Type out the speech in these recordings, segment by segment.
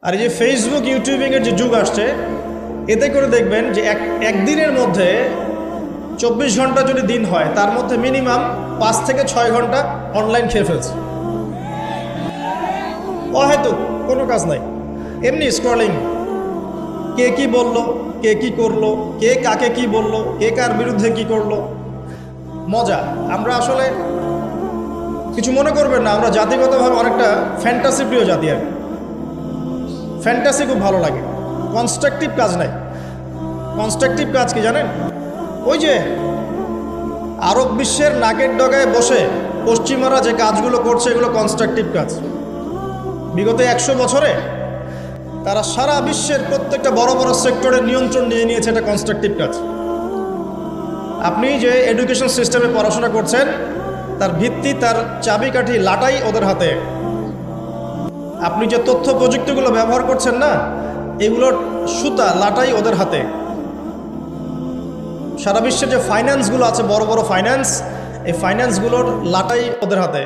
আর এই যে ফেসবুক ইউটিউবিংয়ের যে যুগ আসছে, এতে করে দেখবেন যে একদিনের মধ্যে 24 ঘন্টা যদি দিন হয়, তার মধ্যে মিনিমাম 5 থেকে 6 ঘন্টা অনলাইন খেয়ে ফেলছে। হয়তো কোনো কাজ নাই, এমনি স্ক্রলিং, কে কি বলল, কে কি করলো, কে কাকে কি বলল, কে কার বিরুদ্ধে কি করলো, মজা। আমরা আসলে কিছু মনে করবেন না, আমরা জাতিগতভাবে অনেকটা ফ্যান্টাসি প্রিয় জাতি। আর ফ্যান্টাসি খুব ভালো লাগে, কনস্ট্রাকটিভ কাজ নাই। কনস্ট্রাকটিভ কাজ কি জানেন? ওই যে আরব বিশ্বের নাকের ডগায় বসে পশ্চিমারা যে কাজগুলো করছে, এগুলো কনস্ট্রাকটিভ কাজ। বিগত 100 বছরে তারা সারা বিশ্বের প্রত্যেকটা বড় বড় সেক্টরের নিয়ন্ত্রণ নিয়ে নিয়েছে, এটা কনস্ট্রাকটিভ কাজ। আপনি যে এডুকেশন সিস্টেমে পড়াশোনা করছেন, তার ভিত্তি, তার চাবিকাঠি, লাটাই ওদের হাতে। আপনি যে তথ্য প্রযুক্তিগুলো ব্যবহার করছেন না, এগুলোর সুতা, লাটাই ওদের হাতে। সারা বিশ্বের যে ফাইন্যান্সগুলো আছে, বড় বড় ফাইন্যান্স, এই ফাইন্যান্সগুলোর লাটাই ওদের হাতে।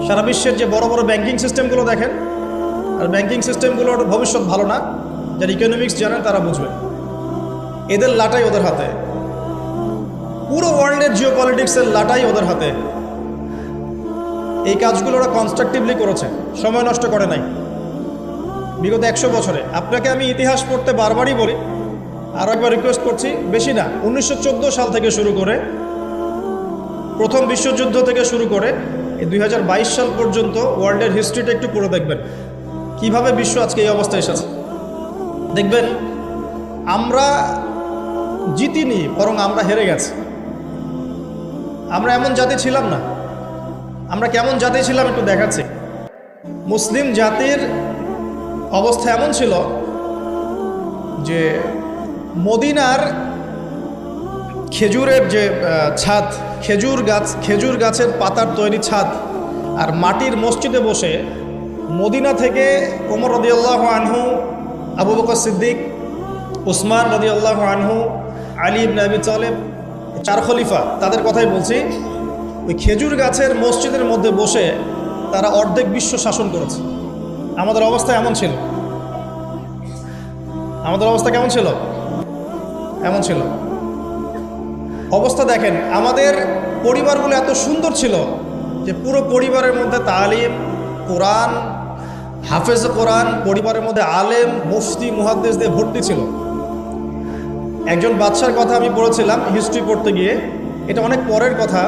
সারা বিশ্বের যে বড় বড় ব্যাংকিং সিস্টেমগুলো দেখেন, আর ব্যাংকিং সিস্টেমগুলোর ভবিষ্যৎ ভালো না। যারা ইকোনমিক্স জানেন তারা বুঝবেন, এদের লাটাই ওদের হাতে। পুরো ওয়ার্ল্ডের জিও পলিটিক্সের লাটাই ওদের হাতে। এই কাজগুলো ওরা কনস্ট্রাকটিভলি করেছে, সময় নষ্ট করে নাই বিগত 100 বছরে। আপনাকে আমি ইতিহাস পড়তে বারবারই বলি, আরও একবার রিকোয়েস্ট করছি, বেশি না, 1914 সাল থেকে শুরু করে, প্রথম বিশ্বযুদ্ধ থেকে শুরু করে এই 2022 সাল পর্যন্ত ওয়ার্ল্ডের হিস্ট্রিটা একটু পড়ে দেখবেন, কিভাবে বিশ্ব আজকে এই অবস্থায় এসেছে। দেখবেন আমরা জিতিনি, বরং আমরা হেরে গেছি। আমরা এমন জাতি ছিলাম না। আমরা কেমন জাতি ছিলাম একটু দেখাচ্ছি। মুসলিম জাতির অবস্থা এমন ছিল যে মদিনার খেজুরের যে ছাদ, খেজুর গাছের পাতার তৈরি ছাদ, আর মাটির মসজিদে বসে মদিনা থেকে ওমর রাদিয়াল্লাহু আনহু, আবু বকর সিদ্দিক, উসমান রাদিয়াল্লাহু আনহু, আলী ইবনে আবি তালেব, 4 খলিফা, তাদের কথাই বলছি। ওই খেজুর গাছের মসজিদের মধ্যে বসে তারা অর্ধেক বিশ্ব শাসন করেছে। আমাদের অবস্থা এমন ছিল। আমাদের অবস্থা কেমন ছিল? এমন ছিল। অবস্থা দেখেন, আমাদের পরিবারগুলো এত সুন্দর ছিল যে পুরো পরিবারের মধ্যে তালিম, কোরআন, হাফেজ কোরআন, পরিবারের মধ্যে আলেম, মুফতি, মুহাদ্দিস দিয়ে ভর্তি ছিল। একজন বাদশার কথা আমি পড়েছিলাম হিস্ট্রি পড়তে গিয়ে, এটা অনেক পরের কথা,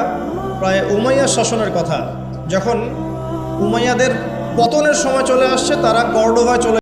প্রায় উমাইয়া শাসনের কথা। যখন উমাইয়াদের পতনের সময় চলে আসছে, তারা কর্ডোভায় চলে